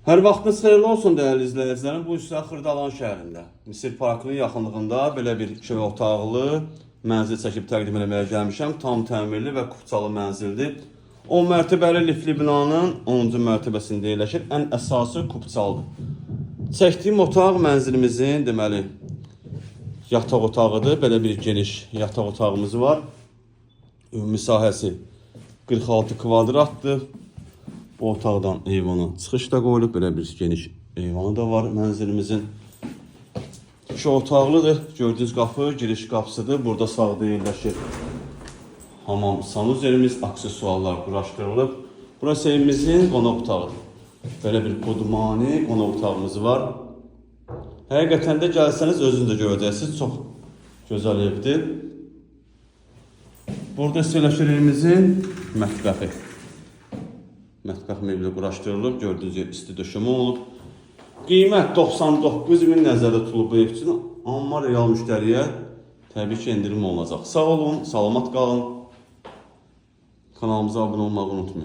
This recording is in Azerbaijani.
Hər vaxtınız xeyirli olsun dəyərli izləyicilərim. Bu isə Xırdalan şəhərində, Misir Parkının yaxınlığında belə bir 2 otaqlı mənzil çəkib təqdim etməyə gəlmişəm. Tam təmirli və kupçalı mənzildir. 10 mərtəbəli lifli binanın 10-cu mərtəbəsində yerləşir. Ən əsası kupçalıdır. Çəkdiyim otaq mənzilimizin deməli yataq otağıdır. Belə bir geniş yataq otağımız var. Ümumi sahəsi 46 kvadratdır. Bu otaqdan eyvana çıxış da qoyulub. Belə bir geniş eyvanı da var mənzilimizin. 2 otaqlıdır. Gördüyünüz qapı giriş qapısıdır. Burada sağda yerləşir hamam sanuzerimiz, aksesuarlar quraşdırılıb. Burası evimizin qonaq otağıdır. Belə bir qudmani qonaq otağımız var. Həqiqətən də gəlsəniz özünüz də görəcəksiniz. Çox gözəl evdir. Burada yerləşir evimizin mətbəxi. Mətbəx mebeli quraşdırılıb, gördüyünüz gibi isti döşəmə olub. Qiymət 99.000 nəzərdə tutulub bu ev üçün, amma real müştəriyə təbii ki endirim olunacaq. Sağ olun, salamat qalın. Kanalımıza abunə olmağı unutmayın.